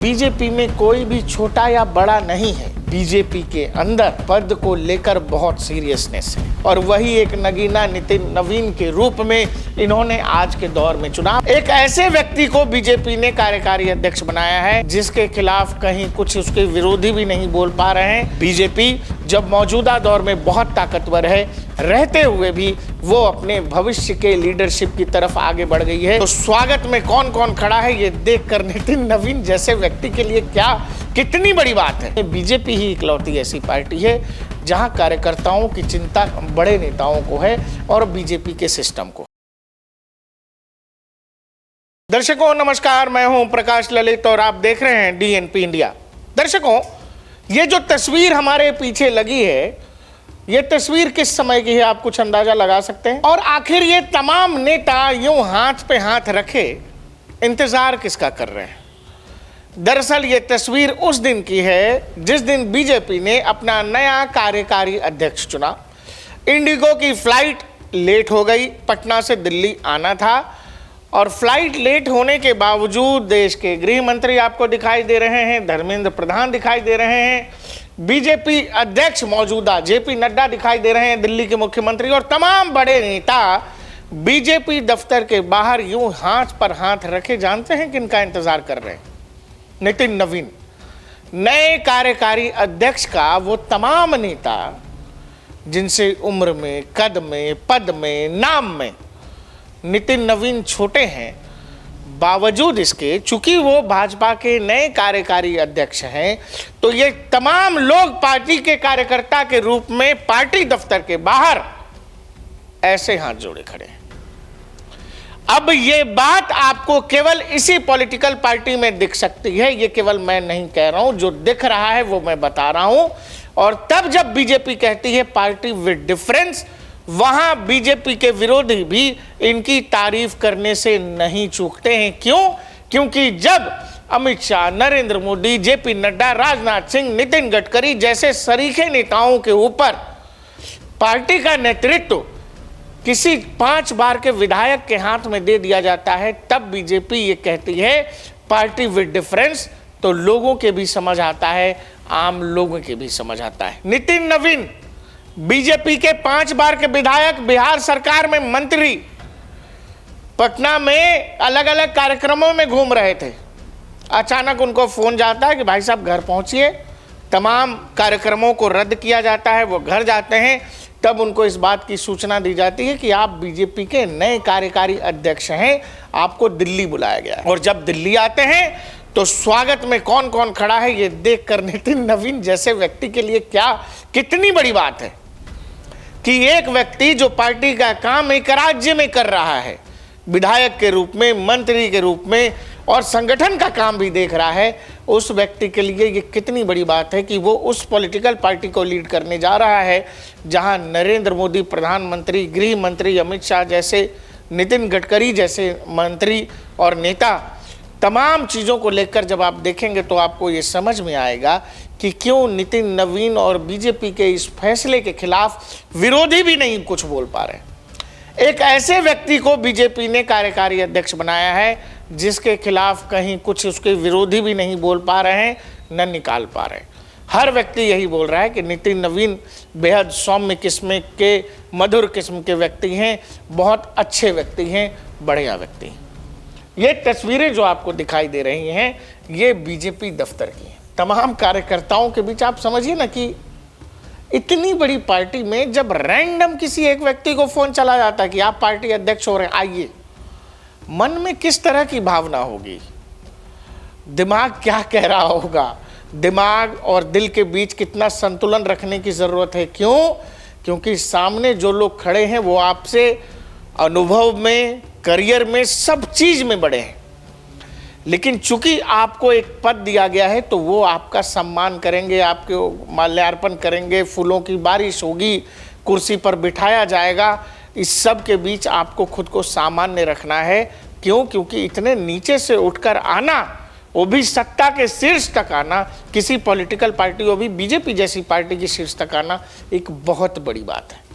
BJP में कोई भी छोटा या बड़ा नहीं है। बीजेपी के अंदर पद को लेकर बहुत सीरियसनेस है और वही एक नगीना नितिन नवीन के रूप में इन्होंने आज के दौर में चुना। एक ऐसे व्यक्ति को बीजेपी ने कार्यकारी अध्यक्ष बनाया है जिसके खिलाफ कहीं कुछ उसके विरोधी भी नहीं बोल पा रहे हैं। बीजेपी जब मौजूदा दौर में बहुत ताकतवर है रहते हुए भी वो अपने भविष्य के लीडरशिप की तरफ आगे बढ़ गई है। तो स्वागत में कौन कौन खड़ा है ये देखकर नितिन नवीन जैसे व्यक्ति के लिए कितनी बड़ी बात है। बीजेपी ही इकलौती ऐसी पार्टी है जहां कार्यकर्ताओं की चिंता बड़े नेताओं को है और बीजेपी के सिस्टम को। दर्शकों नमस्कार, मैं हूं प्रकाश ललित और आप देख रहे हैं डीएनपी इंडिया। दर्शकों, ये जो तस्वीर हमारे पीछे लगी है ये तस्वीर किस समय की है आप कुछ अंदाजा लगा सकते हैं? और आखिर ये तमाम नेता यूं हाथ पे हाथ रखे इंतजार किसका कर रहे हैं? दरअसल ये तस्वीर उस दिन की है जिस दिन बीजेपी ने अपना नया कार्यकारी अध्यक्ष चुना। इंडिगो की फ्लाइट लेट हो गई, पटना से दिल्ली आना था और फ्लाइट लेट होने के बावजूद देश के गृह मंत्री आपको दिखाई दे रहे हैं, धर्मेंद्र प्रधान दिखाई दे रहे हैं, बीजेपी अध्यक्ष मौजूदा जेपी नड्डा दिखाई दे रहे हैं, दिल्ली के मुख्यमंत्री और तमाम बड़े नेता बीजेपी दफ्तर के बाहर यूं हाथ पर हाथ रखे जानते हैं किनका इंतजार कर रहे हैं? नितिन नवीन, नए कार्यकारी अध्यक्ष का वो तमाम नेता जिनसे उम्र में, कद में, पद में, नाम में नितिन नवीन छोटे हैं, बावजूद इसके चूंकि वो भाजपा के नए कार्यकारी अध्यक्ष हैं तो ये तमाम लोग पार्टी के कार्यकर्ता के रूप में पार्टी दफ्तर के बाहर ऐसे हाथ जोड़े खड़े हैं। अब ये बात आपको केवल इसी पॉलिटिकल पार्टी में दिख सकती है, ये केवल मैं नहीं कह रहा हूं, जो दिख रहा है वो मैं बता रहा हूं। और तब जब बीजेपी कहती है पार्टी विद डिफरेंस, वहां बीजेपी के विरोधी भी इनकी तारीफ करने से नहीं चूकते हैं। क्यों? क्योंकि जब अमित शाह, नरेंद्र मोदी, जेपी नड्डा, राजनाथ सिंह, नितिन गडकरी जैसे सरीखे नेताओं के ऊपर पार्टी का नेतृत्व किसी 5 बार के विधायक के हाथ में दे दिया जाता है, तब बीजेपी ये कहती है पार्टी विद डिफरेंस, तो लोगों के भी समझ आता है, आम लोगों के भी समझ आता है। नितिन नवीन बीजेपी के 5 बार के विधायक, बिहार सरकार में मंत्री, पटना में अलग अलग कार्यक्रमों में घूम रहे थे। अचानक उनको फोन जाता है कि भाई साहब घर पहुंचिए। तमाम कार्यक्रमों को रद्द किया जाता है, वो घर जाते हैं। तब उनको इस बात की सूचना दी जाती है कि आप बीजेपी के नए कार्यकारी अध्यक्ष हैं, आपको दिल्ली बुलाया गया। और जब दिल्ली आते हैं तो स्वागत में कौन कौन खड़ा है ये देखकर नितिन नवीन जैसे व्यक्ति के लिए कितनी बड़ी बात है कि एक व्यक्ति जो पार्टी का काम एक राज्य में कर रहा है, विधायक के रूप में, मंत्री के रूप में और संगठन का काम भी देख रहा है, उस व्यक्ति के लिए ये कितनी बड़ी बात है कि वो उस पॉलिटिकल पार्टी को लीड करने जा रहा है जहां नरेंद्र मोदी प्रधानमंत्री, गृह मंत्री अमित शाह जैसे, नितिन गडकरी जैसे मंत्री और नेता, तमाम चीज़ों को लेकर जब आप देखेंगे तो आपको ये समझ में आएगा कि क्यों नितिन नवीन और बीजेपी के इस फैसले के खिलाफ विरोधी भी नहीं कुछ बोल पा रहे। एक ऐसे व्यक्ति को बीजेपी ने कार्यकारी अध्यक्ष बनाया है जिसके खिलाफ कहीं कुछ उसके विरोधी भी नहीं बोल पा रहे हैं, न निकाल पा रहे हैं। हर व्यक्ति यही बोल रहा है कि नितिन नवीन बेहद सौम्य किस्म के, मधुर किस्म के व्यक्ति हैं, बहुत अच्छे व्यक्ति हैं, बढ़िया व्यक्ति हैं। ये तस्वीरें जो आपको दिखाई दे रही हैं ये बीजेपी दफ्तर की हैं। तमाम कार्यकर्ताओं के बीच आप समझिए ना कि इतनी बड़ी पार्टी में जब रैंडम किसी एक व्यक्ति को फोन चला जाता है कि आप पार्टी अध्यक्ष हो रहे हैं, आइए, मन में किस तरह की भावना होगी, दिमाग क्या कह रहा होगा, दिमाग और दिल के बीच कितना संतुलन रखने की जरूरत है। क्यों? क्योंकि सामने जो लोग खड़े हैं वो आपसे अनुभव में, करियर में, सब चीज में बड़े हैं, लेकिन चूंकि आपको एक पद दिया गया है तो वो आपका सम्मान करेंगे, आपके माल्यार्पण करेंगे, फूलों की बारिश होगी, कुर्सी पर बिठाया जाएगा। इस सब के बीच आपको खुद को सामान्य रखना है। क्यों? क्योंकि इतने नीचे से उठकर आना, वो भी सत्ता के शीर्ष तक आना, किसी पॉलिटिकल पार्टी, वो भी बीजेपी जैसी पार्टी की शीर्ष तक आना एक बहुत बड़ी बात है।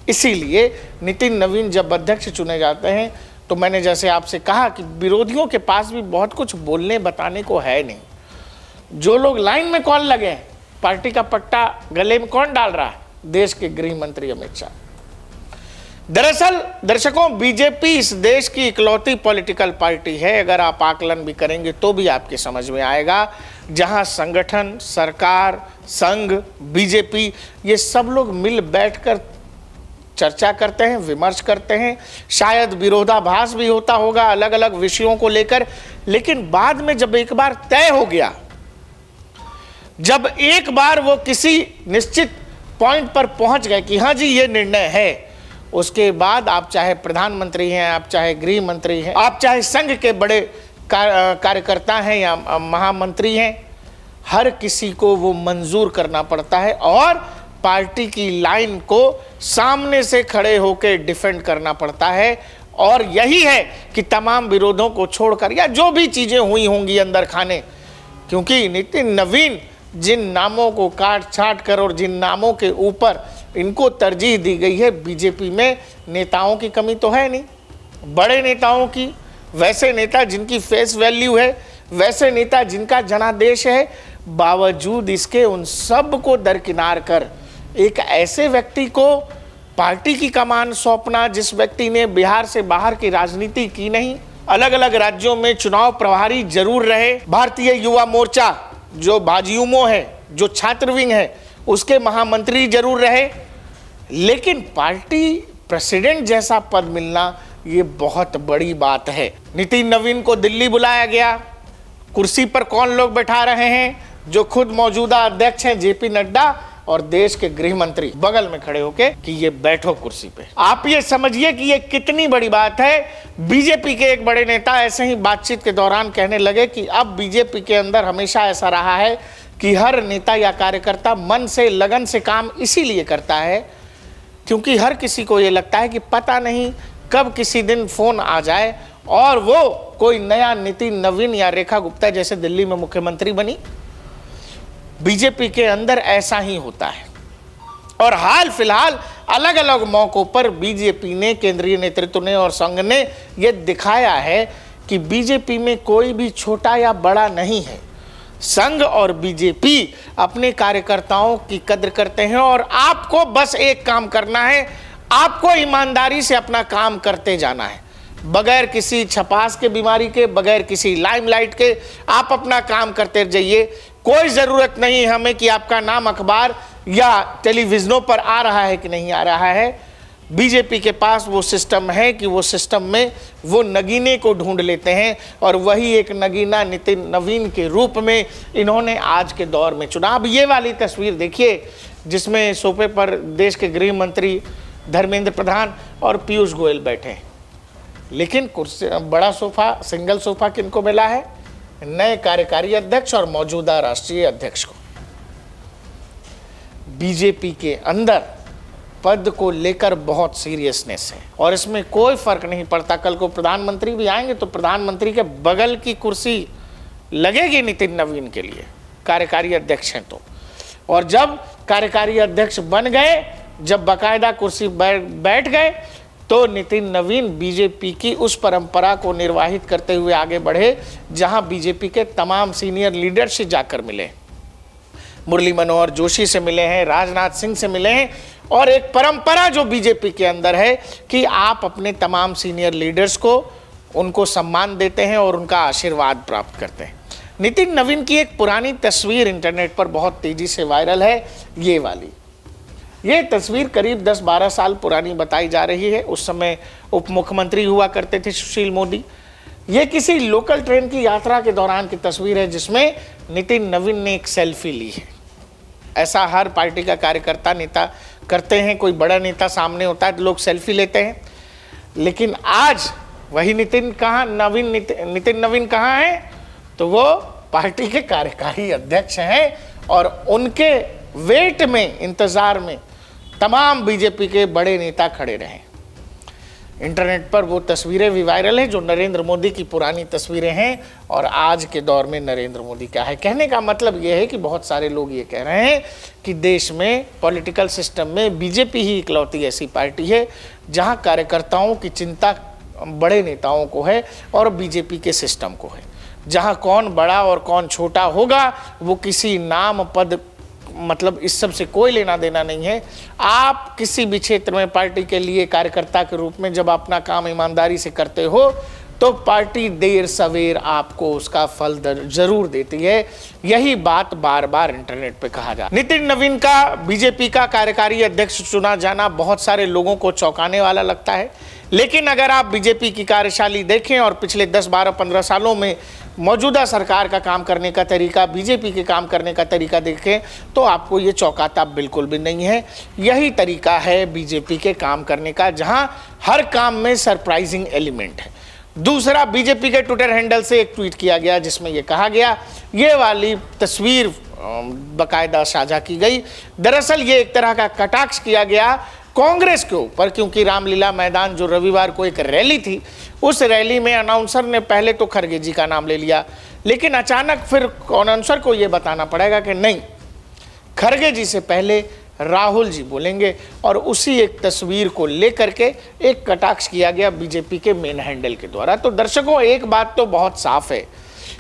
इसीलिए नितिन नवीन जब अध्यक्ष चुने जाते हैं तो मैंने जैसे आपसे कहा कि विरोधियों के पास भी बहुत कुछ बोलने बताने को है नहीं। जो लोग लाइन में कौन लगे हैं, पार्टी का पट्टा गले में कौन डाल रहा है? देश के गृह मंत्री अमित शाह। दरअसल दर्शकों, बीजेपी इस देश की इकलौती पॉलिटिकल पार्टी है, अगर आप आकलन भी करेंगे तो भी आपके समझ में आएगा, जहां संगठन, सरकार, संघ, बीजेपी ये सब लोग मिल बैठकर चर्चा करते हैं, विमर्श करते हैं। शायद विरोधाभास भी होता होगा अलग अलग विषयों को लेकर, लेकिन बाद में जब एक बार तय हो गया, जब एक बार वो किसी निश्चित पॉइंट पर पहुंच गए कि हाँ जी ये निर्णय है, उसके बाद आप चाहे प्रधानमंत्री हैं, आप चाहे गृह मंत्री हैं, आप चाहे संघ के बड़े कार्यकर्ता हैं या महामंत्री हैं, हर किसी को वो मंजूर करना पड़ता है और पार्टी की लाइन को सामने से खड़े होकर डिफेंड करना पड़ता है। और यही है कि तमाम विरोधों को छोड़कर या जो भी चीजें हुई होंगी अंदर खाने, क्योंकि नितिन नवीन जिन नामों को काट छाट कर और जिन नामों के ऊपर इनको तरजीह दी गई है, बीजेपी में नेताओं की कमी तो है नहीं, बड़े नेताओं की, वैसे नेता जिनकी फेस वैल्यू है, वैसे नेता जिनका जनादेश है, बावजूद इसके उन सब को दरकिनार कर एक ऐसे व्यक्ति को पार्टी की कमान सौंपना जिस व्यक्ति ने बिहार से बाहर की राजनीति की नहीं, अलग अलग राज्यों में चुनाव प्रभारी जरूर रहे, भारतीय युवा मोर्चा जो भाजयुमो है, जो छात्र विंग है, उसके महामंत्री जरूर रहे, लेकिन पार्टी प्रेसिडेंट जैसा पद मिलना ये बहुत बड़ी बात है। नितिन नवीन को दिल्ली बुलाया गया, कुर्सी पर कौन लोग बैठा रहे हैं? जो खुद मौजूदा अध्यक्ष हैं जेपी नड्डा और देश के गृह मंत्री बगल में खड़े होके कि ये बैठो कुर्सी पे। आप ये समझिए कि ये कितनी बड़ी बात है। बीजेपी के एक बड़े नेता ऐसे ही बातचीत के दौरान कहने लगे कि अब बीजेपी के अंदर हमेशा ऐसा रहा है कि हर नेता या कार्यकर्ता मन से, लगन से काम इसीलिए करता है क्योंकि हर किसी को ये लगता है कि पता नहीं कब किसी दिन फोन आ जाए और वो कोई नया नितिन नवीन या रेखा गुप्ता जैसे दिल्ली में मुख्यमंत्री बनी। बीजेपी के अंदर ऐसा ही होता है और हाल फिलहाल अलग अलग मौकों पर बीजेपी ने, केंद्रीय नेतृत्व ने और संघ ने यह दिखाया है कि बीजेपी में कोई भी छोटा या बड़ा नहीं है। संघ और बीजेपी अपने कार्यकर्ताओं की कद्र करते हैं और आपको बस एक काम करना है, आपको ईमानदारी से अपना काम करते जाना है, बगैर किसी छपास के बीमारी के, बगैर किसी लाइमलाइट के आप अपना काम करते जाइए। कोई ज़रूरत नहीं हमें कि आपका नाम अखबार या टेलीविज़नों पर आ रहा है कि नहीं आ रहा है। बीजेपी के पास वो सिस्टम है कि वो सिस्टम में वो नगीने को ढूंढ लेते हैं और वही एक नगीना नितिन नवीन के रूप में इन्होंने आज के दौर में चुना। अब ये वाली तस्वीर देखिए जिसमें सोफे पर देश के गृह मंत्री धर्मेंद्र प्रधान और पीयूष गोयल बैठे हैं, लेकिन कुर्सी बड़ा सोफा, सिंगल सोफा किनको मिला है? नए कार्यकारी अध्यक्ष और मौजूदा राष्ट्रीय अध्यक्ष को। बीजेपी के अंदर पद को लेकर बहुत सीरियसनेस है और इसमें कोई फर्क नहीं पड़ता। कल को प्रधानमंत्री भी आएंगे तो प्रधानमंत्री के बगल की कुर्सी लगेगी नितिन नवीन के लिए, कार्यकारी अध्यक्ष हैं तो। और जब कार्यकारी अध्यक्ष बन गए, जब बाकायदा कुर्सी बैठ गए, तो नितिन नवीन बीजेपी की उस परंपरा को निर्वाहित करते हुए आगे बढ़े जहां बीजेपी के तमाम सीनियर लीडर से जाकर मिले, मुरली मनोहर जोशी से मिले हैं, राजनाथ सिंह से मिले हैं। और एक परंपरा जो बीजेपी के अंदर है कि आप अपने तमाम सीनियर लीडर्स को उनको सम्मान देते हैं और उनका आशीर्वाद प्राप्त करते हैं। नितिन नवीन की एक पुरानी तस्वीर इंटरनेट पर बहुत तेजी से वायरल है, ये वाली। ये तस्वीर करीब 10-12 साल पुरानी बताई जा रही है। उस समय उप मुख्यमंत्री हुआ करते थे सुशील मोदी। ये किसी लोकल ट्रेन की यात्रा के दौरान की तस्वीर है जिसमें नितिन नवीन ने एक सेल्फी ली है। ऐसा हर पार्टी का कार्यकर्ता, नेता करते हैं। कोई बड़ा नेता सामने होता है तो लोग सेल्फी लेते हैं, लेकिन आज वही नितिन नवीन कहाँ है? तो वो पार्टी के कार्यकारी अध्यक्ष हैं और उनके वेट में, इंतजार में तमाम बीजेपी के बड़े नेता खड़े रहे। इंटरनेट पर वो तस्वीरें भी वायरल हैं जो नरेंद्र मोदी की पुरानी तस्वीरें हैं और आज के दौर में नरेंद्र मोदी क्या है। कहने का मतलब ये है कि बहुत सारे लोग ये कह रहे हैं कि देश में पॉलिटिकल सिस्टम में बीजेपी ही इकलौती ऐसी पार्टी है जहां कार्यकर्ताओं की चिंता बड़े नेताओं को है और बीजेपी के सिस्टम को है। जहां कौन बड़ा और कौन छोटा होगा वो किसी नाम पद मतलब इस सब से कोई लेना देना नहीं है। आप किसी भी क्षेत्र में पार्टी के लिए कार्यकर्ता के रूप में जब अपना काम ईमानदारी से करते हो तो पार्टी देर सवेर आपको उसका फल जरूर देती है। यही बात बार बार इंटरनेट पे कहा जा। नितिन नवीन का बीजेपी का कार्यकारी अध्यक्ष चुना जाना बहुत सारे लोगों को चौंकाने वाला लगता है, लेकिन अगर आप बीजेपी की कार्यशैली देखें और पिछले 10, 12, 15 सालों में मौजूदा सरकार का काम करने का तरीका, बीजेपी के काम करने का तरीका देखें तो आपको ये चौंकाता बिल्कुल भी नहीं है। यही तरीका है बीजेपी के काम करने का, जहां हर काम में सरप्राइजिंग एलिमेंट है। दूसरा, बीजेपी के ट्विटर हैंडल से एक ट्वीट किया गया जिसमें यह कहा गया, ये वाली तस्वीर बाकायदा साझा की गई। दरअसल ये एक तरह का कटाक्ष किया गया कांग्रेस के ऊपर, क्योंकि रामलीला मैदान जो रविवार को एक रैली थी, उस रैली में अनाउंसर ने पहले तो खरगे जी का नाम ले लिया, लेकिन अचानक फिर अनाउंसर को यह बताना पड़ेगा कि नहीं, खरगे जी से पहले राहुल जी बोलेंगे, और उसी एक तस्वीर को लेकर के एक कटाक्ष किया गया बीजेपी के मेन हैंडल के द्वारा। तो दर्शकों, एक बात तो बहुत साफ है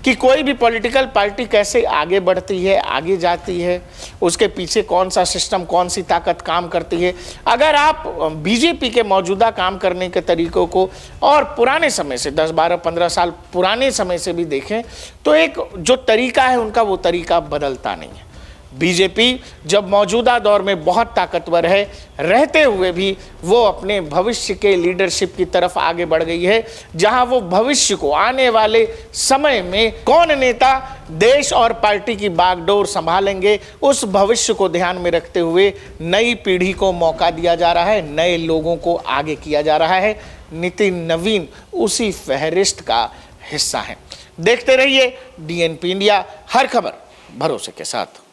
कि कोई भी पॉलिटिकल पार्टी कैसे आगे बढ़ती है, आगे जाती है, उसके पीछे कौन सा सिस्टम, कौन सी ताकत काम करती है। अगर आप बीजेपी के मौजूदा काम करने के तरीकों को और पुराने समय से 10, 12, 15 साल पुराने समय से भी देखें तो एक जो तरीका है उनका, वो तरीका बदलता नहीं है। बीजेपी जब मौजूदा दौर में बहुत ताकतवर है, रहते हुए भी वो अपने भविष्य के लीडरशिप की तरफ आगे बढ़ गई है, जहां वो भविष्य को, आने वाले समय में कौन नेता देश और पार्टी की बागडोर संभालेंगे, उस भविष्य को ध्यान में रखते हुए नई पीढ़ी को मौका दिया जा रहा है, नए लोगों को आगे किया जा रहा है। नितिन नवीन उसी फहरिस्त का हिस्सा है। देखते रहिए DNP इंडिया, हर खबर भरोसे के साथ।